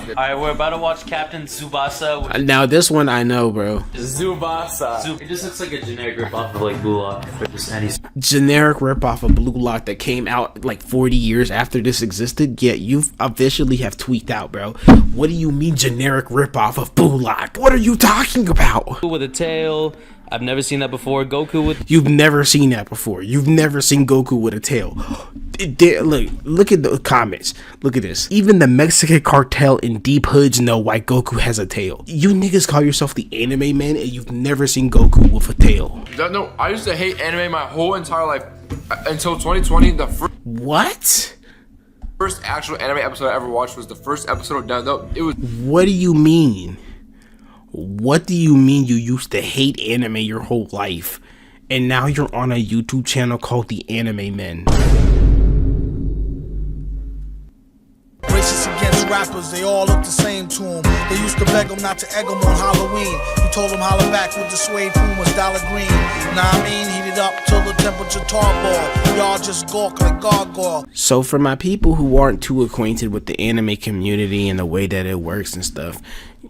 Alright, we're about to watch Captain Tsubasa. Now this one I know, bro. Tsubasa. It just looks like a generic ripoff of like Blue Lock. Generic ripoff of Blue Lock that came out like 40 years after this existed. Yet you officially have tweaked out, bro. What do you mean generic ripoff of Blue Lock? What are you talking about? With a tail. I've never seen that before. Goku with... You've never seen that before. You've never seen Goku with a tail. Look at the comments. Look at this. Even the Mexican cartel in deep hoods know why Goku has a tail. You niggas call yourself the anime man and you've never seen Goku with a tail. No, I used to hate anime my whole entire life until 2020. What? First actual anime episode I ever watched was the first episode of Death Note. It was... What do you mean? What do you mean you used to hate anime your whole life and now you're on a YouTube channel called The Anime Men? Racist against rappers, they all look the same to him. They used to beg him not to egg him on Halloween. He told him holler back with the suede Pumas, dollar green. Nah, I mean, heated up till the temperature tarball. Y'all just gawk like gargoyle. So for my people who aren't too acquainted with the anime community and the way that it works and stuff,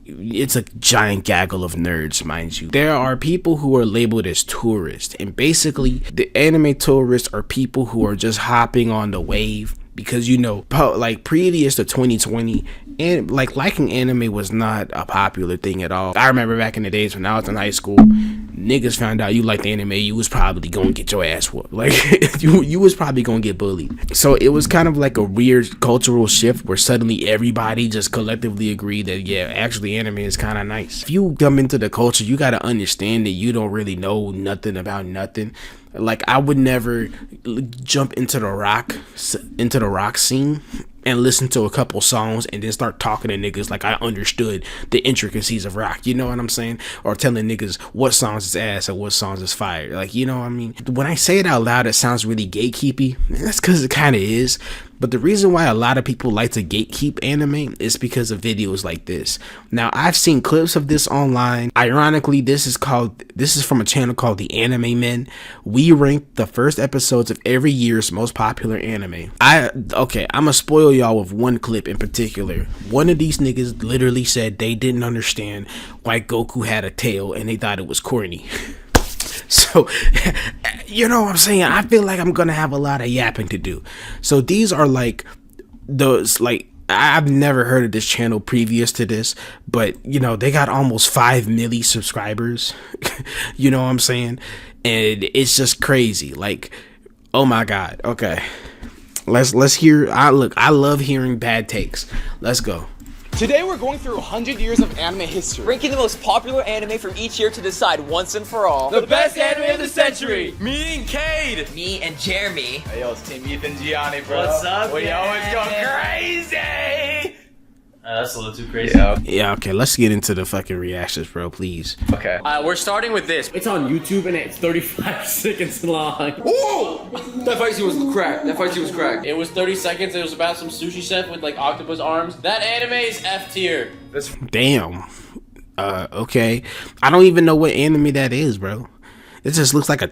it's a giant gaggle of nerds, mind you. There are people who are labeled as tourists, and basically the anime tourists are people who are just hopping on the wave because, you know, like previous to 2020, and like liking anime was not a popular thing at all. I remember back in the days when I was in high school, niggas found out you liked anime, you was probably gonna get your ass whooped. Like you was probably gonna get bullied. So it was kind of like a weird cultural shift where suddenly everybody just collectively agreed that, yeah, actually anime is kind of nice. If you come into the culture, you gotta understand that you don't really know nothing about nothing. Like I would never jump into the rock scene and listen to a couple songs and then start talking to niggas like I understood the intricacies of rock, you know what I'm saying? Or telling niggas what songs is ass or what songs is fire. Like, you know what I mean? When I say it out loud, it sounds really gatekeepy. That's because it kind of is. But the reason why a lot of people like to gatekeep anime is because of videos like this. Now, I've seen clips of this online. Ironically, this is from a channel called The Anime Men. We rank the first episodes of every year's most popular anime. I'm gonna spoil y'all with one clip in particular. One of these niggas literally said they didn't understand why Goku had a tail and they thought it was corny. So, you know what I'm saying? I feel like I'm gonna have a lot of yapping to do. So these are like those, like, I've never heard of this channel previous to this, but you know, they got almost 5 million subscribers. You know what I'm saying? And it's just crazy. Like, oh my God. Okay. Let's hear. I love hearing bad takes. Let's go. Today we're going through 100 years of anime history, ranking the most popular anime from each year to decide once and for all the best anime of the century. Me and Cade. Me and Jeremy. Hey yo, it's Team Ethan Gianni, bro. What's up? We always go crazy. That's a little too crazy. Yeah, okay, let's get into the fucking reactions, bro, please. Okay. We're starting with this. It's on YouTube and it's 35 seconds long. Ooh! That fight scene was cracked. It was 30 seconds. It was about some sushi chef with like octopus arms. That anime is F tier. Damn. Okay. I don't even know what anime that is, bro. That's just like a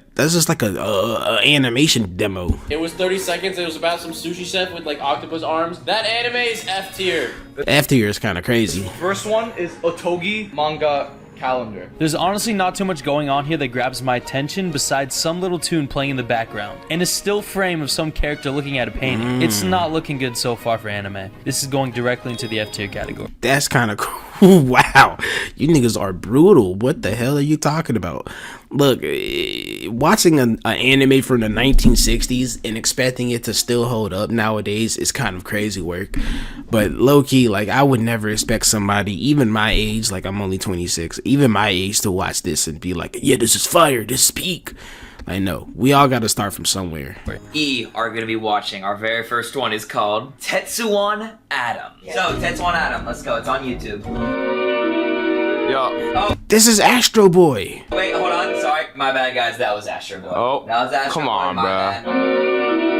animation demo. It was 30 seconds. It was about some sushi chef with like octopus arms. That anime is F tier. F tier is kind of crazy. First one is Otogi Manga Calendar. There's honestly not too much going on here that grabs my attention besides some little tune playing in the background and a still frame of some character looking at a painting. It's not looking good so far for anime. This is going directly into the F tier category. That's kind of cool. Wow, you niggas are brutal. What the hell are you talking about? Look, watching an anime from the 1960s and expecting it to still hold up nowadays is kind of crazy work. But low-key, like, I would never expect somebody, even my age, like I'm only 26, even my age, to watch this and be like, yeah, this is fire, this is peak. I know. We all got to start from somewhere. E are going to be watching. Our very first one is called Tetsuwan Atom. So, Tetsuwan Atom, let's go. It's on YouTube. Yo. Oh. This is Astro Boy. Wait, hold on. Sorry. My bad, guys. That was Astro Boy. Oh. That was Astro Come Boy. on, bro.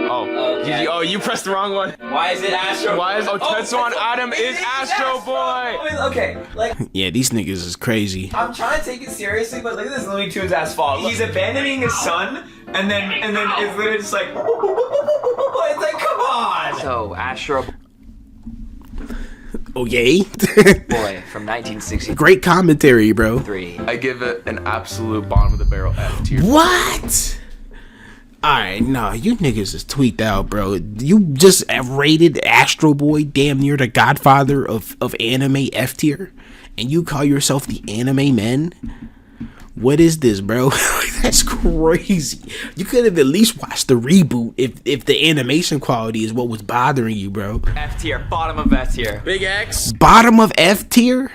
Oh. Okay. You pressed the wrong one. Why is it Astro Boy? Why is Tetsuwan Atom is Astro Boy? Okay, like... Yeah, these niggas is crazy. I'm trying to take it seriously, but look at this Looney Tunes ass fall. He's abandoning his son, and then it's literally just like... It's like, come on! So, Astro... Okay. Boy from 1963. Great commentary, bro. I give it an absolute bottom of the barrel F tier. What? Alright, nah, you niggas is tweaked out, bro. You just rated Astro Boy damn near the godfather of anime F tier, and you call yourself the anime men? What is this, bro? That's crazy. You could have at least watched the reboot if the animation quality is what was bothering you, bro. F tier, bottom of F tier. Big X. Bottom of F tier?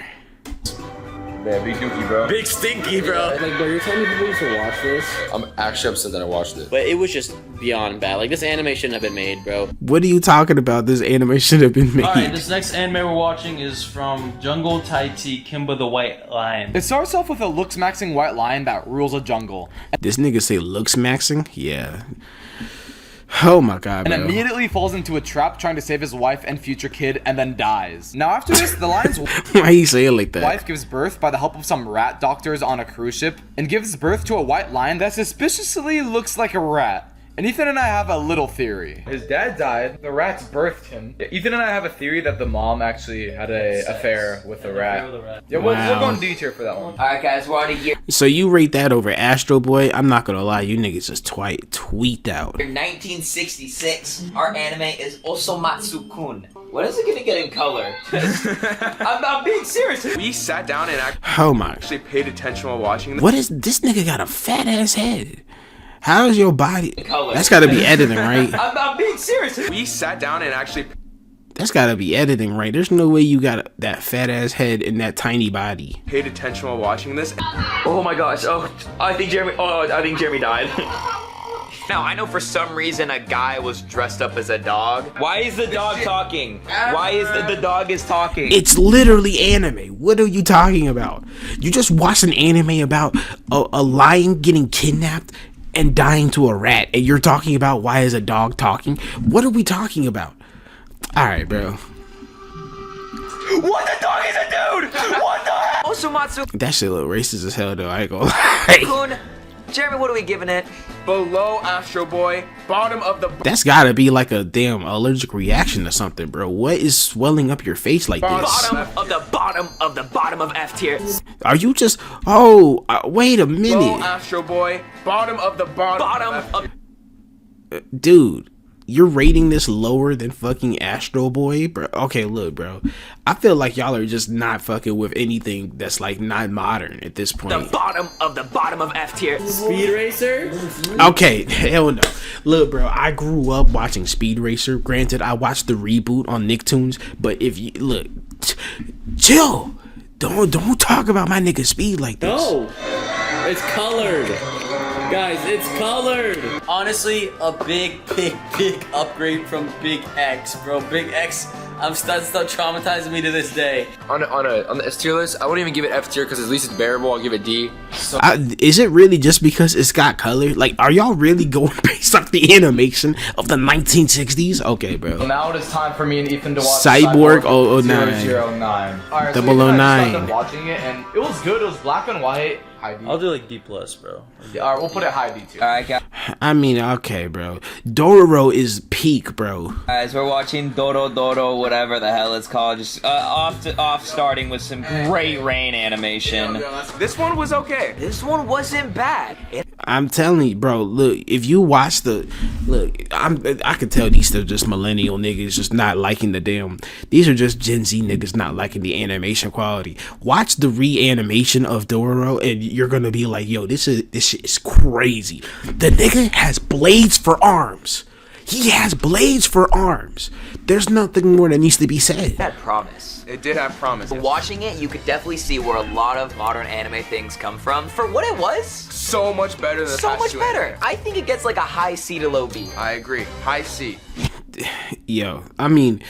Man, big dookie, bro. Big Stinky, bro. Like, bro, you're telling me people used to watch this? I'm actually upset that I watched it. But it was just beyond bad. Like, this anime shouldn't have been made, bro. What are you talking about? This anime should have been made. Alright, this next anime we're watching is from Jungle Taiti Kimba the White Lion. It starts off with a looks-maxing white lion that rules a jungle. This nigga say looks maxing? Yeah. Oh my god, And bro. immediately falls into a trap trying to save his wife and future kid and then dies. Now after this, the lion's Why you say it like that? wife gives birth by the help of some rat doctors on a cruise ship and gives birth to a white lion that suspiciously looks like a rat. And Ethan and I have a little theory. His dad died. The rats birthed him. Ethan and I have a theory that the mom actually had an affair with the rat. Yeah, we'll go in D tier for that one. Alright guys, we're on a year So you rate that over Astro Boy? I'm not gonna lie, you niggas just tweaked out. 1966. Our anime is Osomatsu-kun. When is it gonna get in color? I'm being serious. We sat down and Oh my. actually paid attention while watching this. What is this nigga got a fat ass head? How is your body? Color. That's gotta be editing, right? I'm being serious. We sat down and actually That's gotta be editing, right? There's no way you got that fat ass head and that tiny body. paid attention while watching this. Oh my gosh. Oh, I think Jeremy died. Now, I know for some reason a guy was dressed up as a dog. Why is the dog talking? Why is the dog is talking? It's literally anime. What are you talking about? You just watched an anime about a lion getting kidnapped and dying to a rat, and you're talking about why is a dog talking? What are we talking about? Alright, bro. What the dog is a dude? What the hell? Osomatsu-kun. That shit look racist as hell, though. I ain't gonna lie. Jeremy, what are we giving it? Below Astro Boy, bottom of the That's gotta be like a damn allergic reaction or something, bro. What is swelling up your face like this? Bottom of F tier. Are you just... Oh, wait a below minute. Astro Boy, bottom of the bottom Bottom of Dude, you're rating this lower than fucking Astro Boy, bro? Okay, look, bro. I feel like y'all are just not fucking with anything that's like not modern at this point. the bottom of F tier. Speed Racer? Okay, hell no. Look, bro, I grew up watching Speed Racer. Granted, I watched the reboot on Nicktoons, but if you look, chill. Don't talk about my nigga Speed like this. No. It's colored. Guys, it's colored. Honestly, a big upgrade from Big X, bro. Big X, still traumatizing me to this day. on the S tier list. I wouldn't even give it F tier because at least it's bearable. I'll give it D. So Is it really just because it's got color? Like, are y'all really going based off the animation of the 1960s? Okay, So bro. now it is time for me and Ethan to watch Cyborg 009. 009. Alright, so 009. Ethan and I started watching it and it was good. It was black and white. High D. I'll do like D+, bro. Alright, we'll put it high D too. Alright I mean, okay, bro. Dororo is peak, bro. guys, we're watching Doro, whatever the hell it's called. Just off starting with some great rain animation. this one was okay. This one wasn't bad. I'm telling you, bro. Look, if you watch I could tell these are just millennial niggas just not liking the damn. These are just Gen Z niggas not liking the animation quality. Watch the reanimation of Dororo, and you're gonna be like, yo, this shit is crazy. The nigga has blades for arms. He has blades for arms. There's nothing more that needs to be said. It had promise. It did have promise. Watching it, you could definitely see where a lot of modern anime things come from. For what it was, So much better than the so past much two better. animes. I think it gets like a high C to low B. I agree. High C. Yo, I mean,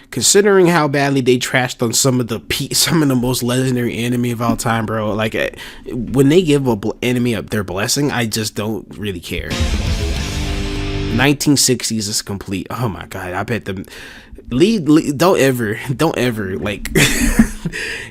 considering how badly they trashed on some of the most legendary anime of all time, bro. Like, when they give anime up their blessing, I just don't really care. 1960s is complete. Oh my god, I bet don't ever like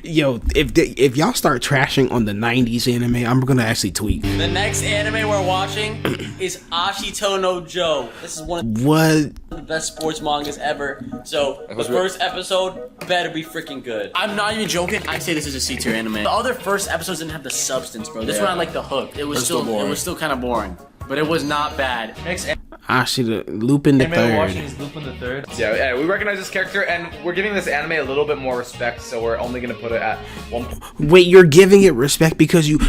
yo, if y'all start trashing on the 90s anime, I'm gonna actually tweet. The next anime we're watching is Ashito no Joe. This is one of What? the best sports mangas ever. So the first episode better be freaking good. I'm not even joking. I say this is a C tier anime. The other first episodes didn't have the substance, bro. This one I like the hook. It was still kind of boring, but it was not bad. Next Lupin the anime we're watching Third. is Lupin the Third. Yeah, we recognize this character, and we're giving this anime a little bit more respect, so we're only gonna put it at 1. Wait, you're giving it respect because you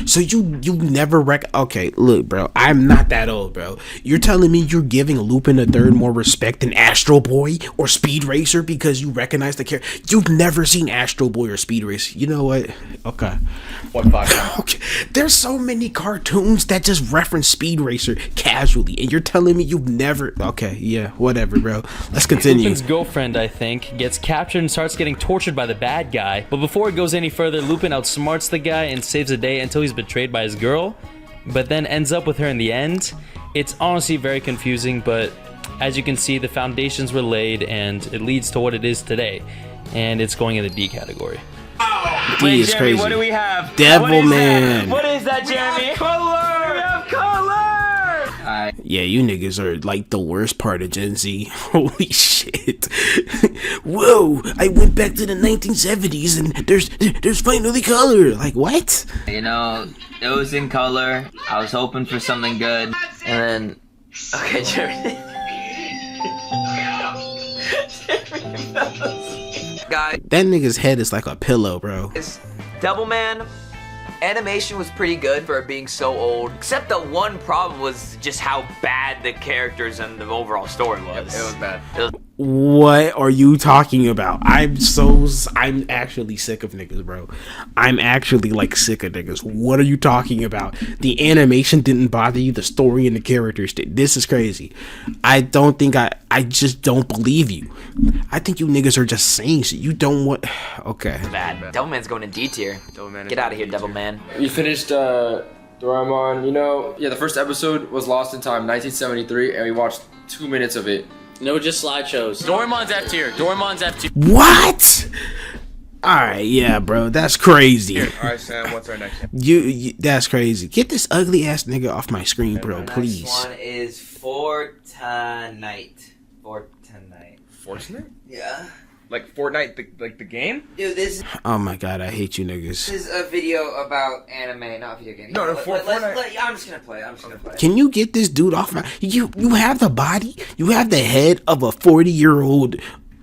never okay, look, bro, I'm not that old, bro. You're telling me you're giving Lupin the Third more respect than Astro Boy or Speed Racer because you recognize the character? You've never seen Astro Boy or Speed Racer. You know what? Okay. 1.5. Okay. There's so many cartoons that just reference Speed Racer casually, and you're telling me you've never. Okay, yeah, whatever, bro. Let's continue. Lupin's girlfriend, I think, gets captured and starts getting tortured by the bad guy. But before it goes any further, Lupin outsmarts the guy and saves the day until he's betrayed by his girl, but then ends up with her in the end. It's honestly very confusing, but as you can see, the foundations were laid and it leads to what it is today. And it's going in the D category. D is Jeremy, crazy. what do we have? Devil Man. What is that, Jeremy? Color! We have color! Yeah, you niggas are like the worst part of Gen Z. Holy shit. Whoa, I went back to the 1970s and there's finally color. Like, what? You know, it was in color. I was hoping for something good. And then... Okay, Jeremy. Guys, That nigga's head is like a pillow, bro. Devilman, animation was pretty good for it being so old. Except the one problem was just how bad the characters and the overall story was. It was bad. What are you talking about? I'm actually sick of niggas, bro. I'm actually like sick of niggas. What are you talking about? The animation didn't bother you, the story and the characters did. This is crazy. I just don't believe you. I think you niggas are just saying shit. You don't want. Okay. Bad. Devilman's going in D tier. Get out of here, Devilman. We finished Doraemon. You know, yeah, the first episode was Lost in Time, 1973, and we watched 2 minutes of it. No, just slideshows. Doraemon's F tier. Doraemon's F tier. What? Alright, yeah, bro. That's crazy. Alright, Sam, what's our next? You that's crazy. Get this ugly ass nigga off my screen, bro, please. Next one is Fortnite. Fortnite? Yeah. Like Fortnite, like the game? Dude, this Oh my god, I hate you niggas. is a video about anime, not video games. No, Fortnite. I'm just gonna play. Can you get this dude off my you have the body, you have the head of a 40-year-old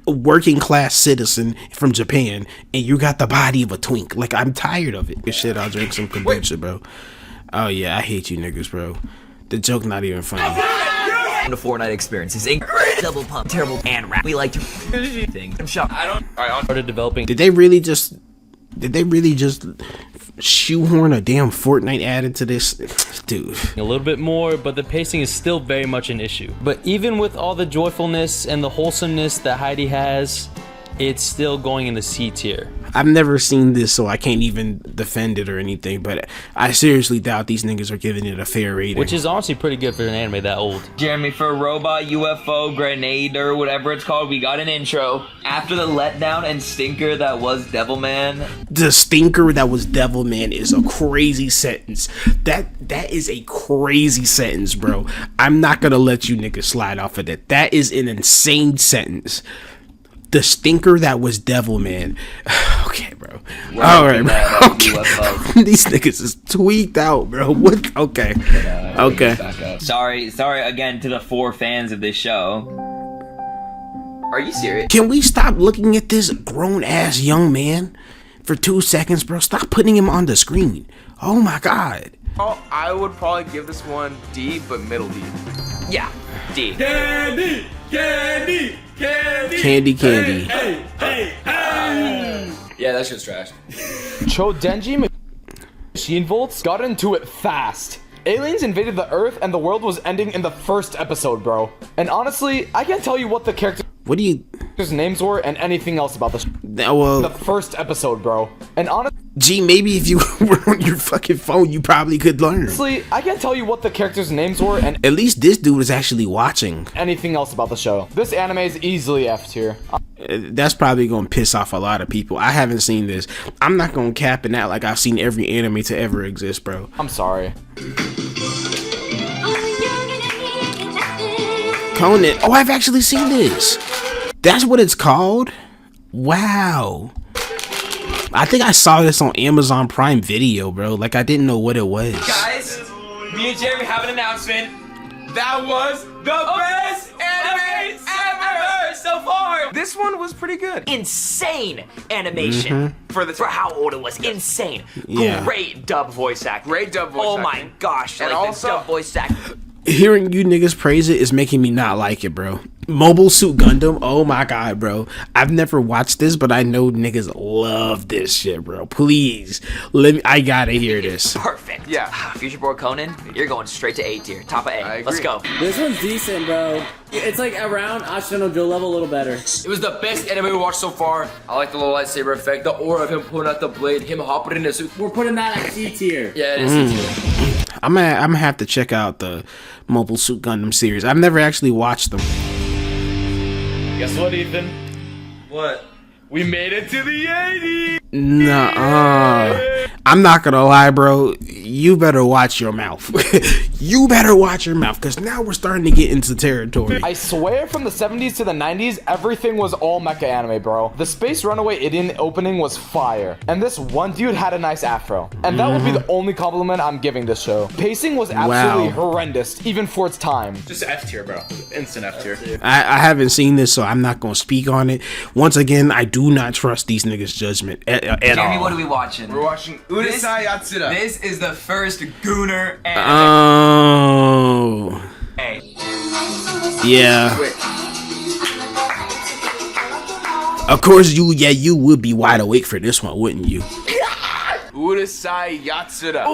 working class citizen from Japan, and you got the body of a twink. Like, I'm tired of it. This shit, I'll drink some kombucha, bro. Oh yeah, I hate you niggas, bro. The joke not even funny. The Fortnite experience is incredible, double pump, terrible, and rap. We like to things. I'm shocked. Started developing. Did they really just shoehorn a damn Fortnite ad into this? Dude. A little bit more, but the pacing is still very much an issue. But even with all the joyfulness and the wholesomeness that Heidi has, it's still going in the C tier. I've never seen this, so I can't even defend it or anything, but I seriously doubt these niggas are giving it a fair rating. Which is honestly pretty good for an anime that old. Jeremy, for robot, UFO, grenade, or whatever it's called, we got an intro. After the letdown and stinker that was Devilman. The stinker that was Devilman is a crazy sentence. That is a crazy sentence, bro. I'm not gonna let you niggas slide off of that. That is an insane sentence. The stinker that was Devilman. Okay, bro. Alright, bro. Okay. These niggas is tweaked out, bro. What? Okay. Okay. Sorry again to the 4 fans of this show. Are you serious? Can we stop looking at this grown-ass young man for 2 seconds, bro? Stop putting him on the screen. Oh my god. Oh, I would probably give this one D, but middle D. Yeah, D. Candy! Candy! Candy! Candy. Hey, hey, hey! Yeah, that shit's trash. Denji machine volts got into it fast. Aliens invaded the Earth and the world was ending in the first episode, bro. And honestly, I can't tell you what the characters' What do you... names were and anything else about this. Well... The first episode, bro. And honestly... Gee, maybe if you were on your fucking phone, you probably could learn. Honestly, I can't tell you what the characters' names were and At least this dude is actually watching. anything else about the show. This anime is easily F tier. That's probably gonna piss off a lot of people. I haven't seen this. I'm not gonna cap and act like I've seen every anime to ever exist, bro. I'm sorry. Conan. Oh, I've actually seen this. That's what it's called? Wow. I think I saw this on Amazon Prime Video, bro. Like, I didn't know what it was. Guys, me and Jeremy have an announcement. That was the best anime ever so far. This one was pretty good. Insane animation for how old it was. Insane. Yeah. Great dub voice acting. Great dub voice Oh acting. my gosh! And like also- the dub voice acting. Hearing you niggas praise it is making me not like it, bro. Mobile Suit Gundam, oh my god, bro. I've never watched this, but I know niggas love this shit, bro. Please, I gotta hear this. Perfect. Yeah. Future Board Conan, you're going straight to A tier, top of A. I Let's agree. go. This one's decent, bro. It's like around Ashita no Joe level, a little better. It was the best anime we watched so far. I like the little lightsaber effect, the aura of him pulling out the blade, him hopping in the suit. We're putting that at C tier. Yeah, it is. I'm gonna have to check out the Mobile Suit Gundam series. I've never actually watched them. Guess what, Ethan? What? We made it to the 80s. Nuh-uh. I'm not gonna lie, bro. You better watch your mouth. You better watch your mouth, because now we're starting to get into territory. I swear from the 70s to the 90s, everything was all mecha anime, bro. The Space Runaway Indian opening was fire. And this one dude had a nice afro. And that would be the only compliment I'm giving this show. Pacing was absolutely horrendous, even for its time. Just F tier, bro. Instant F tier. I haven't seen this, so I'm not gonna speak on it. Once again, I do not trust these niggas' judgment at Jeremy, all. what are we watching? We're watching Urusei Yatsura. This is the first Gooner anime. Oh. Yeah. Wait. Of course, you would be wide awake for this one, wouldn't you? Urusei Yatsura.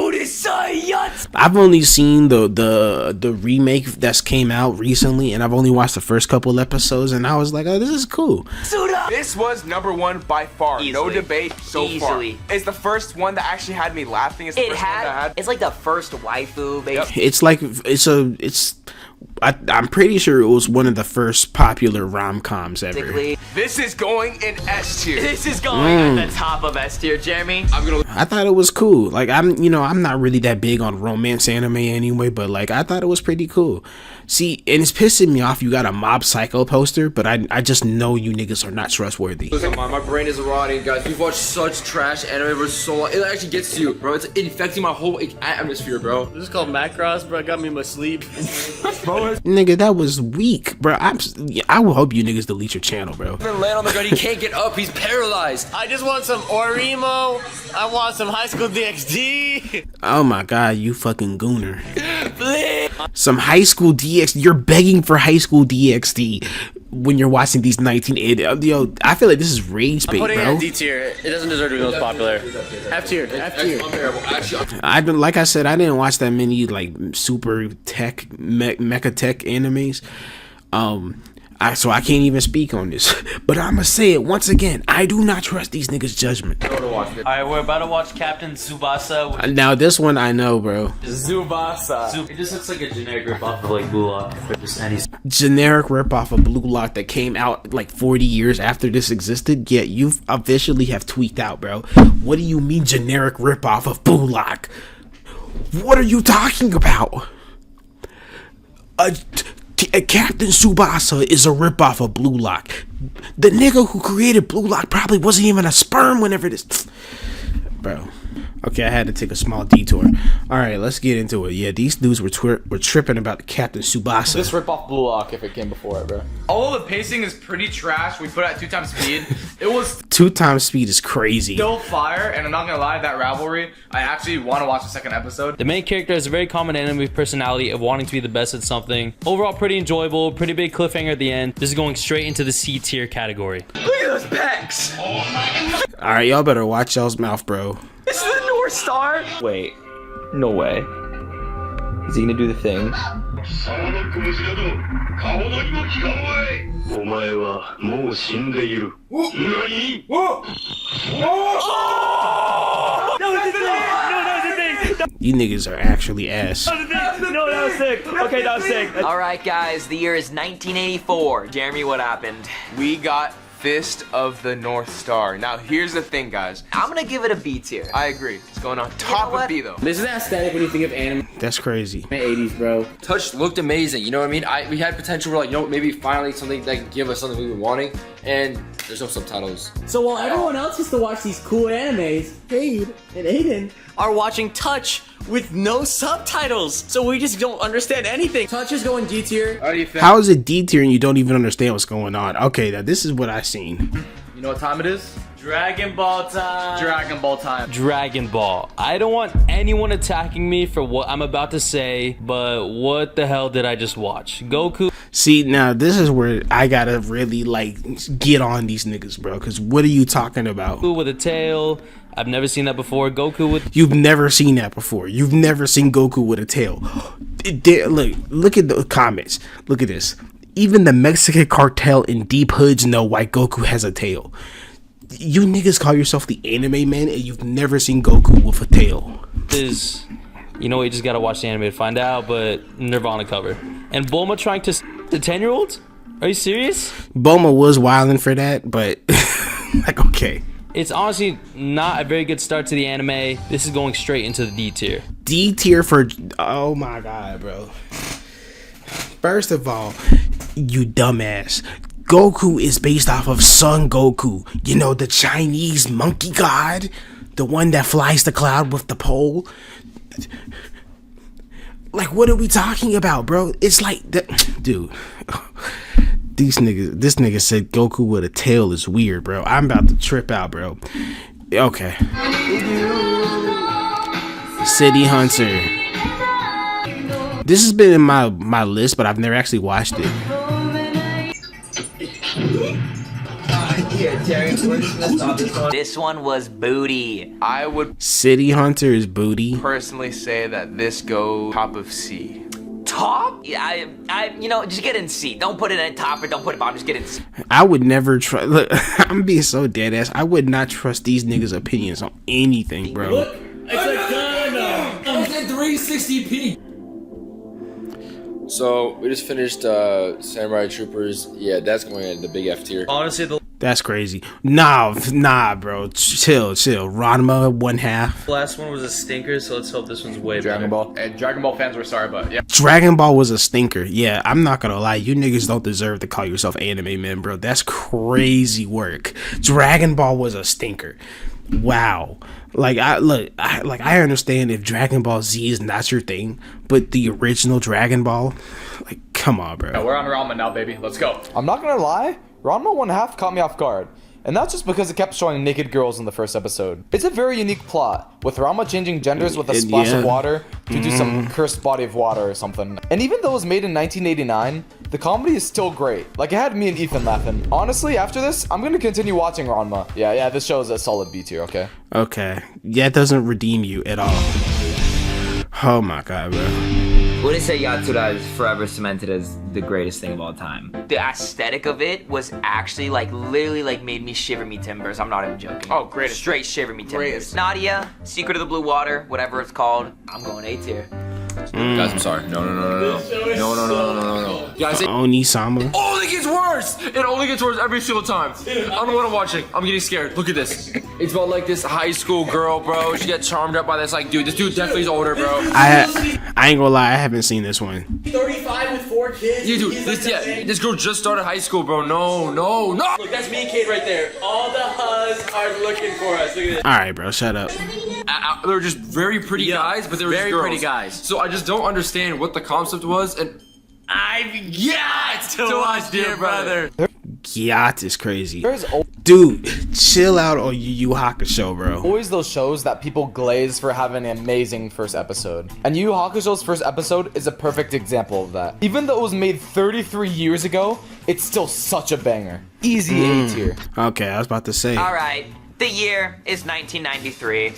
I've only seen the remake that's came out recently, and I've only watched the first couple episodes, and I was like, oh, this is cool. This was #1 by far, no debate so far. It's the first one that actually had me laughing. It's the first one that had. It's like the first waifu, basically. It's like I'm pretty sure it was one of the first popular rom-coms ever. This is going in S tier. This is going at the top of S tier, Jeremy. I thought it was cool. Like, I'm not really that big on romance anime anyway, but like, I thought it was pretty cool. See, and it's pissing me off you got a Mob Psycho poster, but I just know you niggas are not trustworthy. My brain is rotting, guys. We've watched such trash anime for so long. It actually gets to you, bro. It's infecting my whole atmosphere, bro. This is called Macross, bro. It got me in my sleep. Nigga, that was weak, bro. I will hope you niggas delete your channel, bro. Land on the ground. He can't get up. He's paralyzed. I just want some Orimo. I want some High School DxD. Oh my god, you fucking gooner. Some High School DxD. You're begging for High School DxD when you're watching these 1980. Yo, I feel like this is rage bait, I'm putting it bro. at D tier. It doesn't deserve to be the most popular. F tier. F tier. Like I said, I didn't watch that many like super tech mecha tech animes. So I can't even speak on this. But I'ma say it once again. I do not trust these niggas' judgment. Alright, we're about to watch Captain Tsubasa. Now this one I know, bro. Zubasa. It just looks like a generic ripoff of like Blue Lock for just any. Generic ripoff of Blue Lock that came out like 40 years after this existed. Yet you officially have tweaked out, bro. What do you mean generic ripoff of Blue Lock? What are you talking about? Captain Tsubasa is a ripoff of Blue Lock. The nigga who created Blue Lock probably wasn't even a sperm whenever this... Bro. Okay, I had to take a small detour. Alright, let's get into it. Yeah, these dudes were tripping about Captain Tsubasa. This rip off Blue Lock if it came before it, bro. Although the pacing is pretty trash, we put it at 2x speed. It was 2x speed is crazy. still fire, and I'm not gonna lie, that rivalry, I actually want to watch the second episode. The main character has a very common anime personality of wanting to be the best at something. Overall, pretty enjoyable, pretty big cliffhanger at the end. This is going straight into the C tier category. Look at those pecs. Alright, y'all better watch y'all's mouth, bro. This is the North Star. Wait, no way. Is he gonna do the thing? You niggas are actually ass. No, that was sick. Okay, that was sick. All right, guys, the year is 1984. Jeremy, what happened? We got Fist of the North Star. Now, here's the thing, guys. I'm gonna give it a B tier. I agree. It's going on top of B, though. This is aesthetic when you think of anime That's crazy. 80s, bro. Touch looked amazing. You know what I mean? We had potential for, like, you know, maybe finally something that can give us something we were wanting, and there's no subtitles. So while everyone else gets to watch these cool animes, Cade and Aiden Are watching Touch with no subtitles, so we just don't understand anything. Touch is going D tier. How do you think? How is it D tier and you don't even understand what's going on? Okay, now this is what I seen. You know what time it is? Dragon Ball time. Dragon Ball time. Dragon Ball. I don't want anyone attacking me for what I'm about to say, but what the hell did I just watch? Goku. See, now this is where I gotta really like get on these niggas, bro. Cause what are you talking about? With a tail. I've never seen that before. Goku with. You've never seen that before. You've never seen Goku with a tail. Look at the comments. Look at this. Even the Mexican cartel and deep hoods know why Goku has a tail. You niggas call yourself the anime man and you've never seen Goku with a tail. You know, you just gotta watch the anime to find out, but Nirvana cover. And Bulma trying to the 10-year-olds? Are you serious? Bulma was wilding for that, but like, okay. It's honestly not a very good start to the anime. This is going straight into the D tier. D tier for, oh my god, bro. First of all, you dumbass. Goku is based off of Son Goku. You know, the Chinese monkey god? The one that flies the cloud with the pole? Like, what are we talking about, bro? It's like, dude. This nigga said Goku with a tail is weird, bro. I'm about to trip out, bro. Okay. City Hunter. This has been in my list, but I've never actually watched it. This one was booty. I would City Hunter is booty. personally say that this goes top of C. Top? Yeah, you know, just get in C. Don't put it in top or don't put it bottom. Just get in C. I would never trust. Look, I'm being so dead ass. I would not trust these niggas' opinions on anything, bro. Look, it's like Ghana. It's at 360p. So we just finished Samurai Troopers. Yeah, that's going in the big F tier. Honestly, That's crazy. Nah, bro. Chill. Ranma 1/2. the last one was a stinker, so let's hope this one's way Dragon better. Ball. And Dragon Ball fans were sorry, but yeah. Dragon Ball was a stinker. Yeah, I'm not gonna lie. You niggas don't deserve to call yourself anime men, bro. That's crazy work. Dragon Ball was a stinker. Wow. Like, I understand if Dragon Ball Z is not your thing, but the original Dragon Ball, like, come on, bro. Yeah, we're on Ramen now, baby. Let's go. I'm not gonna lie, Ranma 1/2 caught me off guard. And that's just because it kept showing naked girls in the first episode. It's a very unique plot, with Ranma changing genders with a splash of water to do some cursed body of water or something. And even though it was made in 1989, the comedy is still great. Like, it had me and Ethan laughing. Honestly, after this, I'm gonna continue watching Ranma. Yeah, this show is a solid B tier, okay? Okay. Yeah, it doesn't redeem you at all. Oh my god, bro. Wouldn't say Yatsura is forever cemented as the greatest thing of all time. The aesthetic of it was actually like literally like made me shiver me timbers. I'm not even joking. Oh, greatest. Straight shiver me timbers. Greatest. Nadia, Secret of the Blue Water, whatever it's called. I'm going A tier. Guys, I'm sorry. No. Guys, it Oni-sama. only gets worse. It only gets worse every single time. I don't know what I'm watching. I'm getting scared. Look at this. It's about like this high school girl, bro. She gets charmed up by this like dude. This dude definitely is older, bro. I ain't gonna lie, I haven't seen this one. 35 with 4 kids. Yeah, dude. This girl just started high school, bro. No. Look, that's me and Kate right there. All the huzz are looking for us. Look at this. Alright, bro, shut up. They were just very pretty guys, but they were very just girls. pretty guys. So I just don't understand what the concept was, and I've got to watch, dear brother. Yacht is crazy. There's Dude, chill out on Yu Yu Hakusho, bro. always those shows that people glaze for having an amazing first episode. And Yu Yu Hakusho's first episode is a perfect example of that. Even though it was made 33 years ago, it's still such a banger. Easy A tier. Okay, I was about to say. All right. The year is 1993.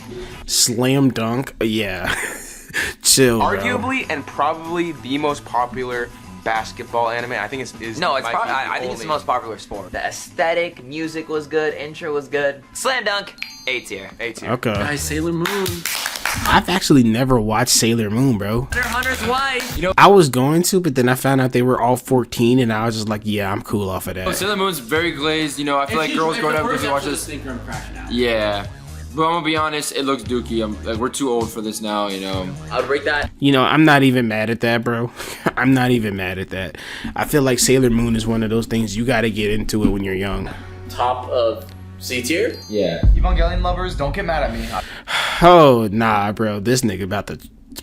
Slam Dunk, yeah. Chill, bro. Arguably and probably the most popular basketball anime. I think is No, it's probably. I think it's the most popular sport. The aesthetic, music was good, intro was good. Slam dunk, A tier. A tier. Okay. Guys, Sailor Moon. I've actually never watched Sailor Moon, bro. Hunter's wife. You know, I was going to, but then I found out they were all 14, and I was just like, yeah, I'm cool off of that. Sailor Moon's very glazed. You know, I feel like girls growing up because they watch this. Yeah. But I'm gonna be honest, it looks dookie. Like, we're too old for this now, you know. I'd rate that. You know, I'm not even mad at that, bro. I'm not even mad at that. I feel like Sailor Moon is one of those things you gotta get into it when you're young. Top of C tier? Yeah. Evangelion lovers, don't get mad at me. Oh, nah, bro. This nigga about to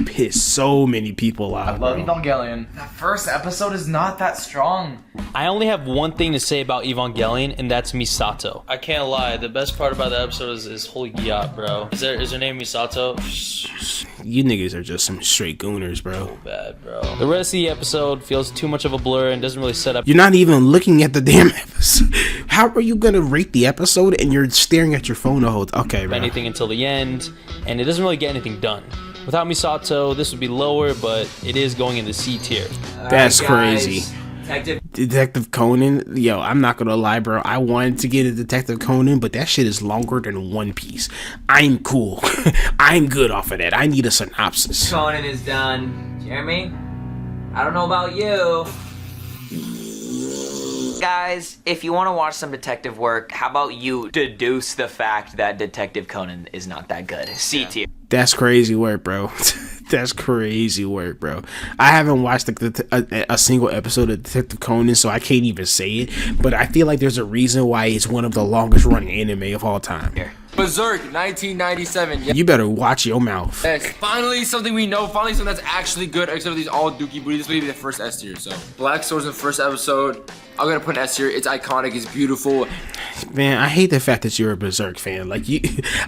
piss so many people off. I love bro. Evangelion. That first episode is not that strong. I only have one thing to say about Evangelion, and that's Misato. I can't lie, the best part about the episode is holy yacht, bro. Is her name Misato? You niggas are just some straight gooners, bro. So bad, bro. The rest of the episode feels too much of a blur and doesn't really set up. You're not even looking at the damn episode. How are you gonna rate the episode and you're staring at your phone the whole time? Okay, bro. Anything until the end, and it doesn't really get anything done. Without Misato, this would be lower, but it is going into C tier. That's crazy. Detective Conan, yo, I'm not gonna lie, bro. I wanted to get a Detective Conan, but that shit is longer than One Piece. I'm cool. I'm good off of that. I need a synopsis. Conan is done. Jeremy, I don't know about you. Guys, if you want to watch some detective work, how about you deduce the fact that Detective Conan is not that good? C tier. That's crazy work, bro. That's crazy work, bro. I haven't watched a single episode of Detective Conan, so I can't even say it. But I feel like there's a reason why it's one of the longest running anime of all time. Berserk, 1997. Yeah. You better watch your mouth. Yes, finally something we know. Finally something that's actually good. Except for these all dookie booty. This may be the first S tier. So Black Swords in the first episode. I'm gonna put an S tier. It's iconic. It's beautiful. Man, I hate the fact that you're a Berserk fan. Like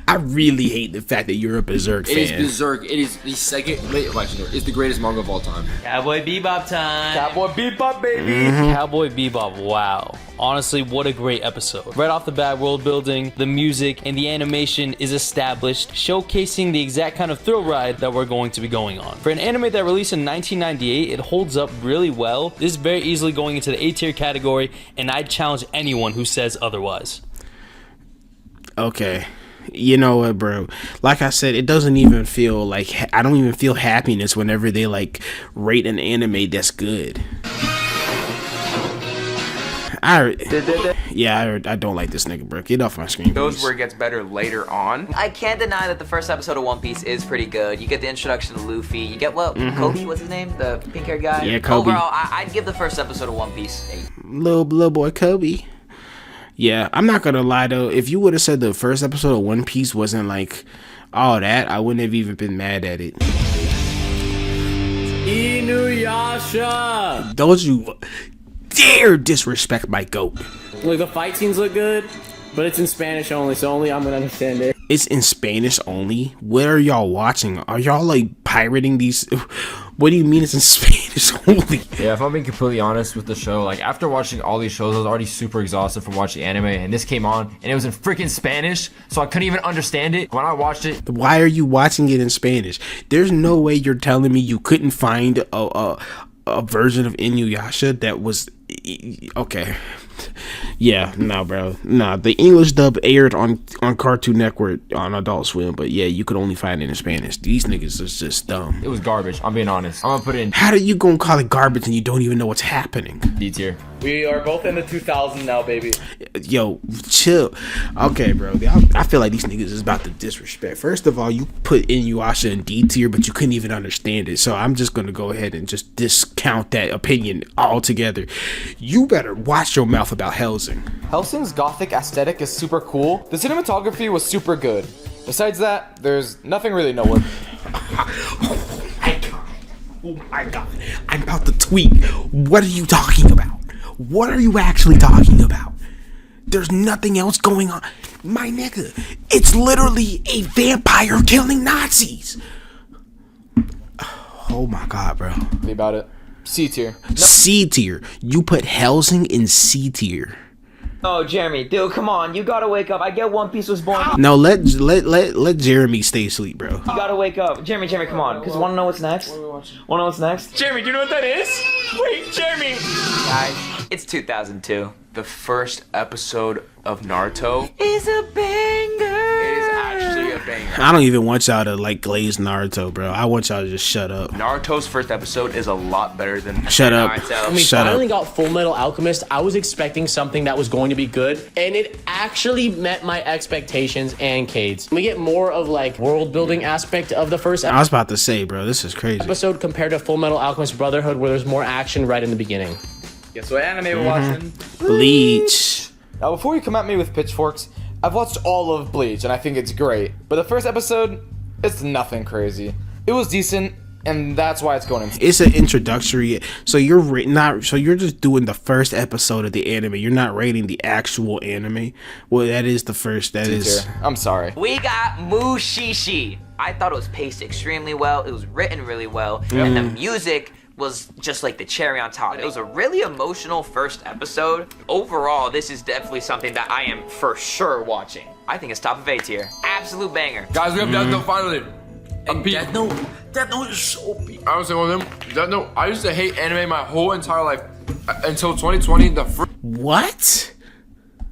I really hate the fact that you're a Berserk fan. It is Berserk. It is the second. It's the greatest manga of all time. Cowboy Bebop time. Cowboy Bebop, baby. Cowboy Bebop, wow. Honestly, what a great episode. Right off the bat, world building, the music, and the animation is established, showcasing the exact kind of thrill ride that we're going to be going on. For an anime that released in 1998, it holds up really well. This is very easily going into the A tier category, and I'd challenge anyone who says otherwise. Okay. You know what, bro? Like I said, it doesn't even feel like I don't even feel happiness whenever they like rate an anime that's good. I don't like this nigga, bro. Get off my screen, Those please. where it gets better later on. I can't deny that the first episode of One Piece is pretty good. You get the introduction to Luffy. You get Kobe, what's his name? The pink-haired guy? Yeah, Kobe. Overall, I'd give the first episode of One Piece 8. Little boy Kobe. Yeah, I'm not gonna lie though. If you would have said the first episode of One Piece wasn't like all that, I wouldn't have even been mad at it. Inuyasha. Don't you dare disrespect my goat. Look, the fight scenes look good, but it's in Spanish only, so only I'm gonna understand it. It's in Spanish only? What are y'all watching? Are y'all like pirating these? What do you mean it's in Spanish only? Yeah, if I'm being completely honest with the show, like after watching all these shows, I was already super exhausted from watching anime, and this came on, and it was in freaking Spanish, so I couldn't even understand it. When I watched it, Why are you watching it in Spanish? There's no way you're telling me you couldn't find a version of Inuyasha that was okay. Yeah, no, bro. Nah, the English dub aired on Cartoon Network on Adult Swim, but yeah, you could only find it in Spanish. These niggas is just dumb. it was garbage. I'm being honest. I'm gonna put it in How do you gonna call it garbage and you don't even know what's happening? D tier. We are both in the 2000s now, baby. Yo, chill. Okay, bro. I feel like these niggas is about to disrespect. First of all, you put Inuyasha in D tier, but you couldn't even understand it. So I'm just gonna go ahead and just discount that opinion altogether. You better watch your mouth about Hellsing. Hellsing's gothic aesthetic is super cool. The cinematography was super good. Besides that, there's nothing really noteworthy. Oh my god. I'm about to tweet. What are you talking about? What are you actually talking about? There's nothing else going on. My nigga, it's literally a vampire killing Nazis. Oh my god, bro. About it. C tier. C tier. You put Hellsing in C tier. Oh, Jeremy, dude, come on. You gotta wake up. I get One Piece was born. No, let Jeremy stay asleep, bro. You gotta wake up. Jeremy, come on. Because wanna know what's next? Wanna know what's next? Jeremy, do you know what that is? Wait, Jeremy. Guys, it's 2002. The first episode of Naruto Is a banger. is actually a banger. I don't even want y'all to like glaze Naruto, bro. I want y'all to just shut up. Naruto's first episode is a lot better than. Shut up. Naruto. When we Shut finally up. got Full Metal Alchemist, I was expecting something that was going to be good, and it actually met my expectations and Cade's. We get more of like world building aspect of the first I was about to say, bro, this is crazy. episode compared to Full Metal Alchemist Brotherhood, where there's more action right in the beginning. Guess what anime we're watching? Bleach. Now, before you come at me with pitchforks, I've watched all of Bleach and I think it's great. But the first episode, it's nothing crazy. It was decent, and that's why it's going in. It's an introductory, so you're just doing the first episode of the anime. You're not rating the actual anime. Well, that is the first. That is. I'm sorry. We got Mushishi. I thought it was paced extremely well. It was written really well. And the music was just like the cherry on top. It was a really emotional first episode. Overall, this is definitely something that I am for sure watching. I think it's top of A tier. Absolute banger. Guys, we have Death Note finally. Death Note is so big. I was saying one of them. Death Note. I used to hate anime my whole entire life until 2020. The What?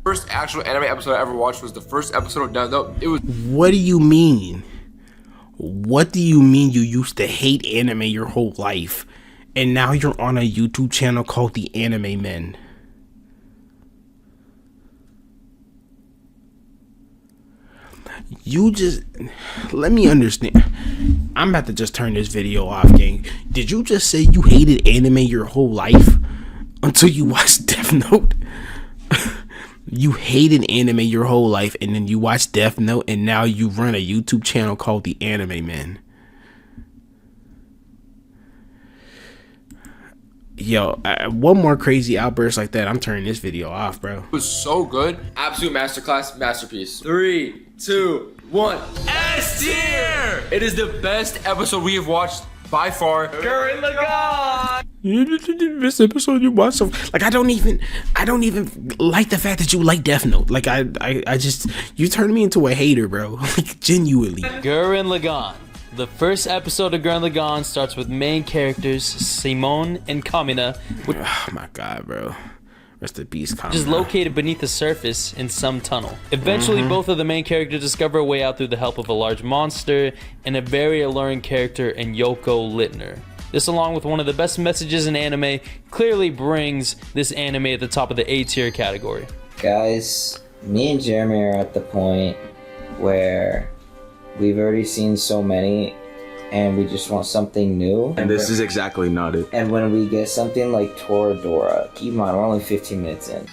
first actual anime episode I ever watched was the first episode of Death Note. It was. What do you mean? What do you mean you used to hate anime your whole life, and now you're on a YouTube channel called The Anime Men? You just, let me understand. I'm about to just turn this video off, gang. Did you just say you hated anime your whole life until you watched Death Note? You hated anime your whole life, and then you watched Death Note, and now you run a YouTube channel called The Anime Men. Yo, one more crazy outburst like that, I'm turning this video off, bro. It was so good. Absolute masterclass, masterpiece. 3, 2, 1. S tier! It is the best episode we have watched by far. Gurren Lagann! This episode you watched, so like I don't even like the fact that you like Death Note. Like I just, you turned me into a hater, bro. Like genuinely. Gurren Lagann. The first episode of Gurren Lagann starts with main characters Simone and Kamina, which Oh my god, bro. Rest in peace, Kamina. is located beneath the surface in some tunnel. Eventually, both of the main characters discover a way out through the help of a large monster and a very alluring character in Yoko Littner. This, along with one of the best messages in anime, clearly brings this anime at the top of the A tier category. Guys, me and Jeremy are at the point where we've already seen so many and we just want something new. And this is exactly not it. And when we get something like Toradora, keep in mind, we're only 15 minutes in.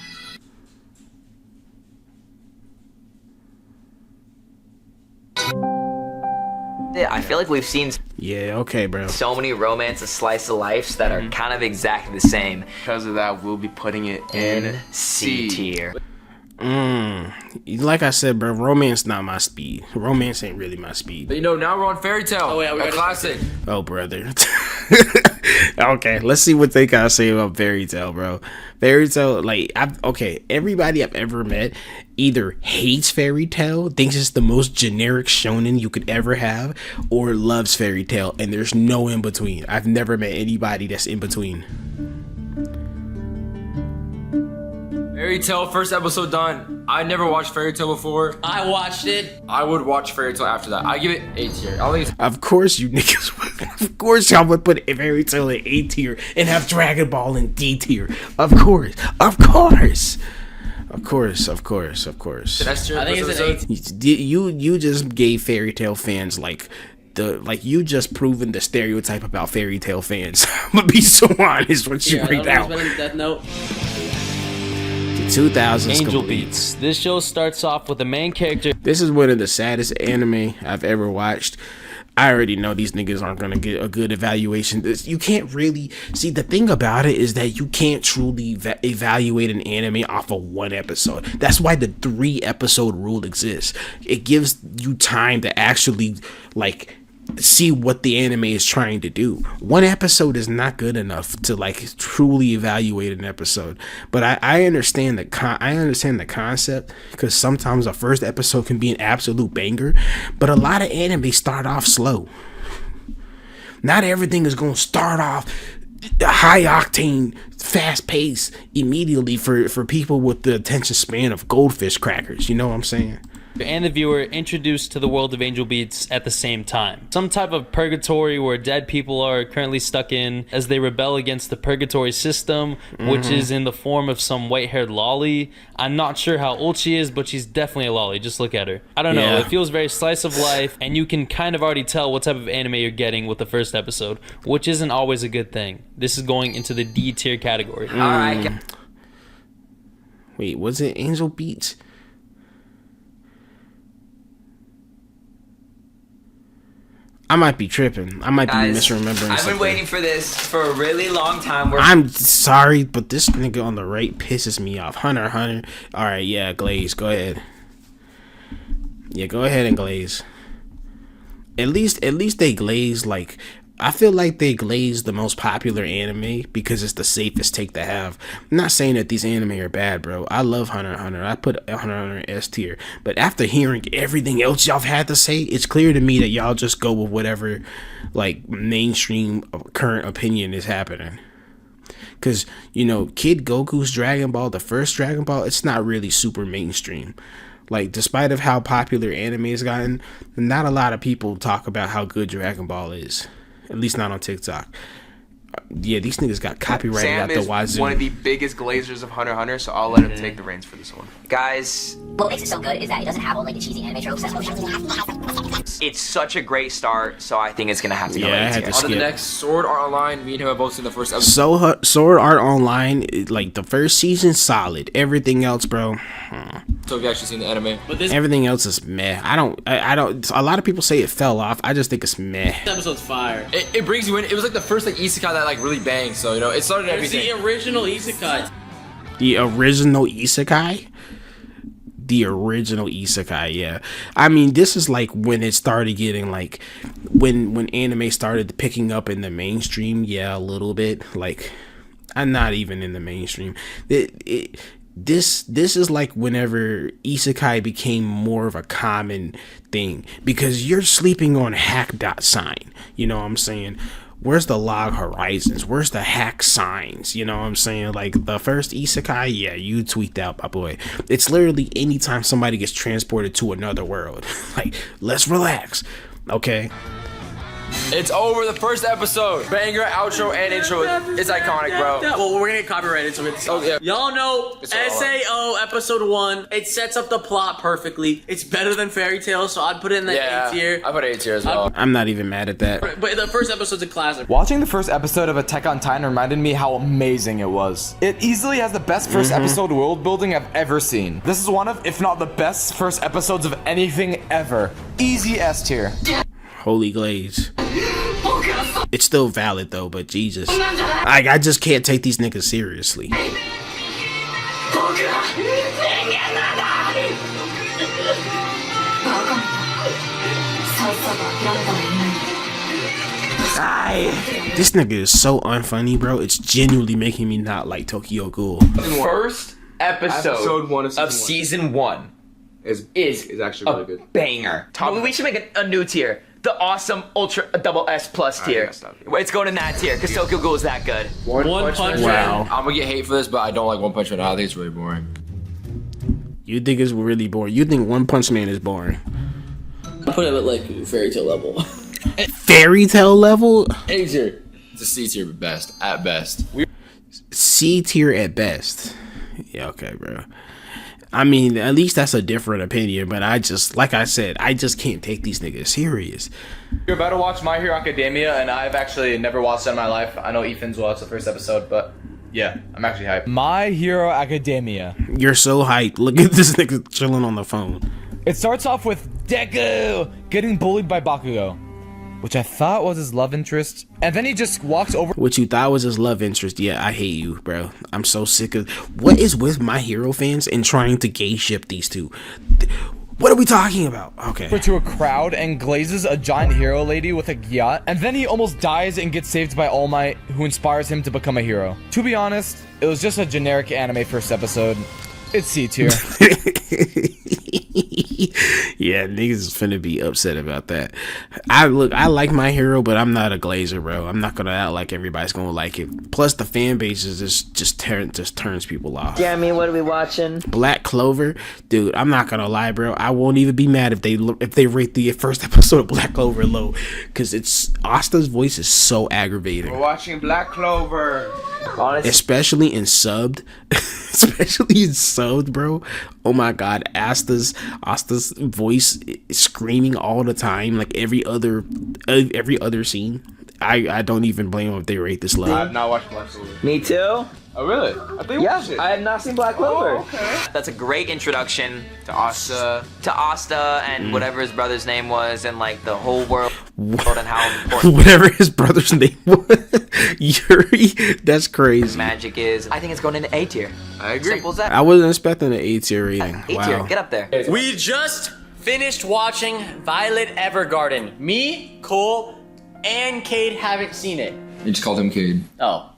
I feel like we've seen Yeah, okay, bro. so many romance and slice of lives that are kind of exactly the same. Because of that, we'll be putting it In C tier. Like I said, bro, romance not my speed. Romance ain't really my speed. But you know, now we're on Fairy Tail. Oh, yeah, we a gotta- classic. Oh, brother. Okay, let's see what they gotta say about Fairy Tail, bro. Fairy Tail, like, everybody I've ever met either hates Fairy Tail, thinks it's the most generic shonen you could ever have, or loves Fairy Tail, and there's no in between. I've never met anybody that's in between. Fairy Tail, first episode done. I never watched Fairy Tail before. I watched it. I would watch Fairy Tail after that. I give it A tier. I think it's Of course, you niggas would. Of course, y'all would put Fairy Tail in A tier and have Dragon Ball in D tier. Of course. Of course. Of course. Of course. Of course. S tier. I think first it's an episode. You just gave Fairy Tail fans you just proven the stereotype about Fairy Tail fans. I'm gonna be so honest with you right now. Death Note. 2000s Angel complete. Beats. This show starts off with the main character. This is one of the saddest anime I've ever watched. I already know these niggas aren't gonna get a good evaluation. You can't really see, the thing about it is that you can't truly evaluate an anime off of one episode. That's why the 3-episode rule exists. It gives you time to actually like see what the anime is trying to do. One episode is not good enough to like truly evaluate an episode. But I understand the concept, because sometimes a first episode can be an absolute banger, but a lot of anime start off slow. Not everything is going to start off high octane, fast pace immediately for people with the attention span of goldfish crackers. You know what I'm saying? and the viewer introduced to the world of Angel Beats at the same time. Some type of purgatory where dead people are currently stuck in as they rebel against the purgatory system, which is in the form of some white-haired lolly. I'm not sure how old she is, but she's definitely a lolly. Just look at her. I don't know. It feels very slice of life, and you can kind of already tell what type of anime you're getting with the first episode, which isn't always a good thing. This is going into the D tier category. All right. Wait, was it Angel Beats? I might be tripping. I might be misremembering I've something. been waiting for this for a really long time. I'm sorry, but this nigga on the right pisses me off. Hunter x Hunter. All right, yeah, Glaze, go ahead. Yeah, go ahead and glaze. At least they glaze, like, I feel like they glaze the most popular anime because it's the safest take to have. I'm not saying that these anime are bad, bro. I love Hunter x Hunter. I put Hunter x Hunter in S tier. But after hearing everything else y'all have had to say, it's clear to me that y'all just go with whatever, like, mainstream current opinion is happening. Because, you know, Kid Goku's Dragon Ball, the first Dragon Ball, it's not really super mainstream. Like, despite of how popular anime has gotten, not a lot of people talk about how good Dragon Ball is. At least not on TikTok. Yeah, these niggas got copyrighted Sam out the is wazoo. one of the biggest glazers of Hunter x Hunter, so I'll let him take the reins for this one. Guys, what makes it so good is that it doesn't have all like the cheesy anime tropes. That's what it's such a great start, so I think it's gonna have to go Yeah, I right had here. to On to the next, Sword Art Online. Me and him have both seen the first episode. So Sword Art Online, like the first season, solid. Everything else, bro. So have you actually seen the anime? But this Everything else is meh. I don't. A lot of people say it fell off. I just think it's meh. episode's fire. It brings you in. It was like the first like isekai that like really banged. So you know, it started It's everything. the original isekai. The original isekai? The original isekai, yeah. I mean, this is like when it started getting like when anime started picking up in the mainstream, yeah, a little bit. Like, I'm not even in the mainstream. This is like whenever isekai became more of a common thing because you're sleeping on hack.sign. You know what I'm saying? Where's the log horizons? Where's the hack signs? You know what I'm saying? Like the first isekai, yeah, you tweaked out, my boy. It's literally anytime somebody gets transported to another world. Like, let's relax, okay? It's over. The first episode, banger, outro, and intro. It's iconic, bro. Well, we're gonna get copyrighted, so it's Oh, yeah. y'all know SAO episode 1. It sets up the plot perfectly. It's better than Fairy Tail, so I'd put it in the A tier. I put A tier as well. I'm not even mad at that. But the first episode's a classic. Watching the first episode of Attack on Titan reminded me how amazing it was. It easily has the best first episode world building I've ever seen. This is one of, if not the best first episodes of anything ever. Easy S tier. Holy glaze. It's still valid though, but Jesus. I just can't take these niggas seriously. This nigga is so unfunny, bro. It's genuinely making me not like Tokyo Ghoul. First episode one of season 1 is actually really good. banger. We should make a new tier. The awesome ultra double S plus tier. It's going in that tier because Tokyo Ghoul is that good. One Punch Man. Wow. I'm gonna get hate for this, but I don't like One Punch Man. I think it's really boring. You think it's really boring? You think One Punch Man is boring? I put it at like Fairy Tail level. Fairy Tail level? A tier. It's a C tier at best. C tier at best. Yeah, okay, bro. I mean, at least that's a different opinion, but I just, like I said, I just can't take these niggas serious. You're about to watch My Hero Academia, and I've actually never watched it in my life. I know Ethan's watched the first episode, but yeah, I'm actually hyped. My Hero Academia. You're so hyped. Look at this nigga chilling on the phone. It starts off with Deku getting bullied by Bakugo, which I thought was his love interest. And then he just walks over. What you thought was his love interest. Yeah, I hate you, bro. I'm so sick of... What is with My Hero fans and trying to gay ship these two? What are we talking about? Okay. To a crowd and glazes a giant hero lady with a yacht. And then he almost dies and gets saved by All Might, who inspires him to become a hero. To be honest, it was just a generic anime first episode. It's C tier. Yeah, niggas is finna be upset about that. I like My Hero, but I'm not a glazer, bro. I'm not gonna act like everybody's gonna like it. Plus, the fan base is just turns people off. Jeremy, what are we watching? Black Clover, dude. I'm not gonna lie, bro. I won't even be mad if they rate the first episode of Black Clover low, because it's Asta's voice is so aggravating. We're watching Black Clover. Especially in subbed. Especially in subbed, bro. Oh my god, Asta's voice is screaming all the time, like every other scene. I don't even blame them if they rate this low. I have not watched Black Clover. Me too. Oh really? I think I have not seen Black Clover. Oh, okay. That's a great introduction To Asta. and whatever his brother's name was, and like the whole world and how important Whatever his brother's name was. Yuri, that's crazy. magic is. I think it's going into A tier. I agree. Simple as that. I wasn't expecting an A tier rating. A tier. Wow. Get up there. We just finished watching Violet Evergarden. Me, Cole, and Cade haven't seen it. You just called him Cade. Oh.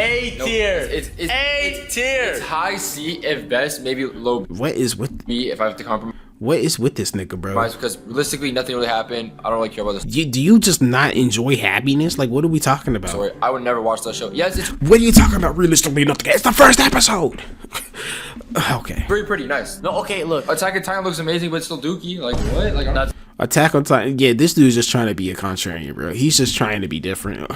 A tier. It's A tier. It's high C if best, maybe low What is with B if I have to compromise. What is with this nigga, bro? Because realistically, nothing really happened. I don't really care about this Do you just not enjoy happiness? Like, what are we talking about? story. I would never watch that show. Yes, it's What are you talking about? Realistically, nothing. It's the first episode. Okay. very pretty, nice. No, okay, look. Attack on Titan looks amazing, but it's still dookie. Like what? Like I'm not. Attack on Titan. Yeah, this dude's just trying to be a contrarian, bro. He's just trying to be different.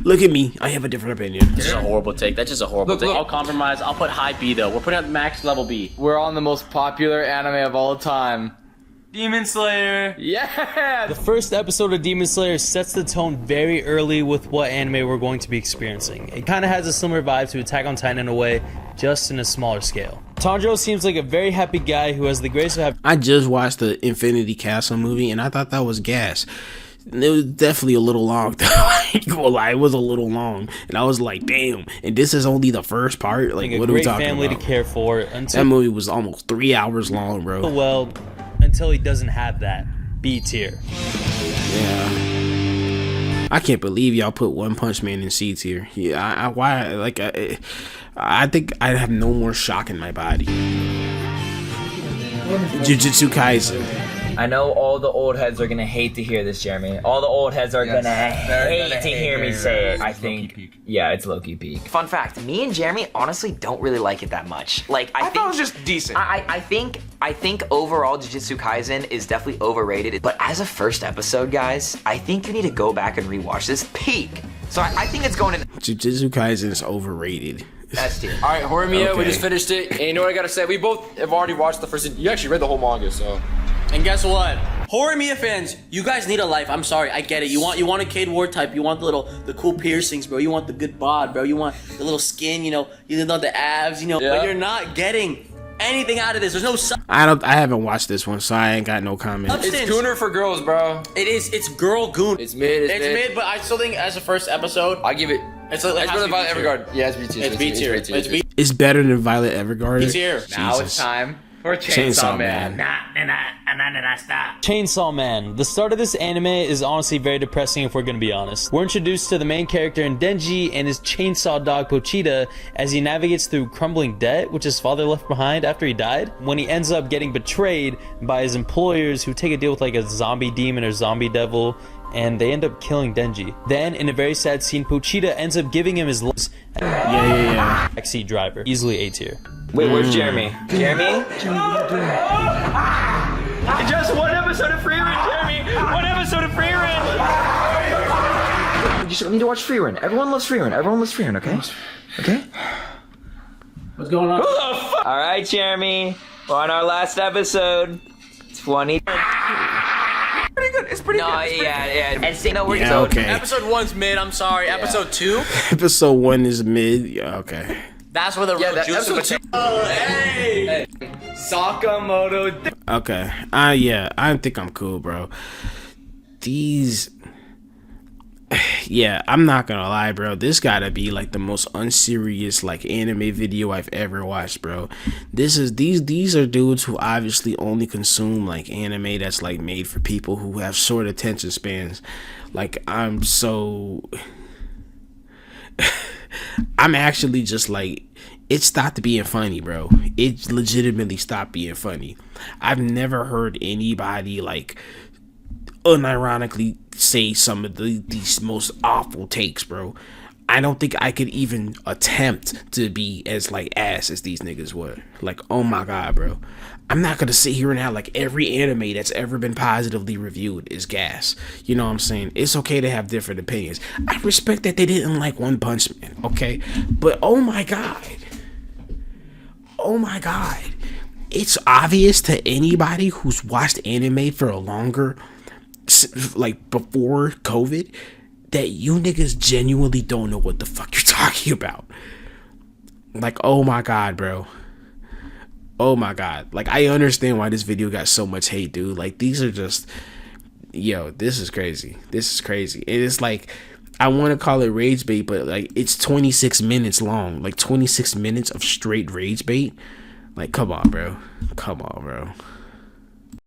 Look at me. I have a different opinion. This is a horrible take. That's just a horrible Look, take. look. I'll compromise. I'll put high B though. We're putting at max level B. We're on the most popular anime of all time. Demon Slayer. Yeah. The first episode of Demon Slayer sets the tone very early with what anime we're going to be experiencing. It kind of has a similar vibe to Attack on Titan in a way, just in a smaller scale. Tanjiro seems like a very happy guy who has the grace of having... I just watched the Infinity Castle movie, and I thought that was gas. It was definitely a little long, though. I ain't gonna lie, it was a little long. And I was like, damn. And this is only the first part? Like, what are we talking family about? to care for That until... movie was almost 3 hours long, bro. Well, until he doesn't have that. B tier. Yeah. I can't believe y'all put One Punch Man in C tier. Yeah, I think I have no more shock in my body. Jujutsu Kaisen. I know all the old heads are gonna hate to hear this, Jeremy. All the old heads are gonna hate to hear me say it. I think, yeah, it's low-key peak. Fun fact: me and Jeremy honestly don't really like it that much. Like, I think thought it was just decent. I think overall Jujutsu Kaisen is definitely overrated. But as a first episode, guys, I think you need to go back and rewatch this. Peak. So I think it's going in Jujutsu Kaisen is overrated. S tier. All right, Horimiya, we Okay. just finished it, and you know what I gotta say? We both have already watched the first. You actually read the whole manga, so. And guess what? Horimiya fans, you guys need a life. I'm sorry, I get it. You want a Cade Ward type. You want the cool piercings, bro. You want the good bod, bro. You want the little skin, you know. You know the abs, you know. Yeah. But you're not getting anything out of this. There's no I haven't watched this one, so I ain't got no comment. substance. It's Gooner for girls, bro. It is. It's girl goon. It's mid. It's mid, but I still think as a first episode, I give it. it's like It's better than Violet Evergarden. Yeah, it's B tier. It's B tier. It's B It's better than Violet Evergarden. B tier. Now it's Jesus. time for Chainsaw Man. Chainsaw Man. The start of this anime is honestly very depressing if we're gonna be honest. We're introduced to the main character in Denji and his chainsaw dog Pochita as he navigates through crumbling debt, which his father left behind after he died, when he ends up getting betrayed by his employers who take a deal with like a zombie demon or zombie devil, and they end up killing Denji. Then, in a very sad scene, Pochita ends up giving him his lips. Yeah. Backseat driver. Easily A tier. Wait, where's Jeremy? Jeremy? Just one episode of Free Run, Jeremy. One episode of Free Run. You just need to watch Free Run. Everyone loves Free Run. Everyone loves Free Run, okay? Okay? What's going on? All right, Jeremy. We're on our last episode. 20. Pretty good. It's pretty good. It's pretty Yeah. And see, no, we're Yeah, okay. Episode 1's mid. I'm sorry. Episode 2. Episode 1 is mid. Yeah, okay. That's where the real that juice of episode it. Oh, hey. Sakamoto. Okay. Yeah, I think I'm cool, bro. Yeah, I'm not gonna lie, bro. This gotta be like the most unserious like anime video I've ever watched, bro. These are dudes who obviously only consume like anime that's like made for people who have short attention spans. Like I'm actually just like, it stopped being funny, bro. It legitimately stopped being funny. I've never heard anybody like unironically say some of these most awful takes, bro. I don't think I could even attempt to be as like ass as these niggas were. Like, oh my god, bro. I'm not gonna sit here and act like every anime that's ever been positively reviewed is gas. You know what I'm saying? It's okay to have different opinions. I respect that they didn't like One Punch Man, okay? But oh my god. Oh my god. It's obvious to anybody who's watched anime for a longer, like before COVID, that you niggas genuinely don't know what the fuck you're talking about. Like, oh my god, bro. Oh my god. Like, I understand why this video got so much hate, dude. Like, these are just, yo, this is crazy. This is crazy. And it's like, I want to call it rage bait, but like, it's 26 minutes long. Like, 26 minutes of straight rage bait. Like, come on, bro. Come on, bro.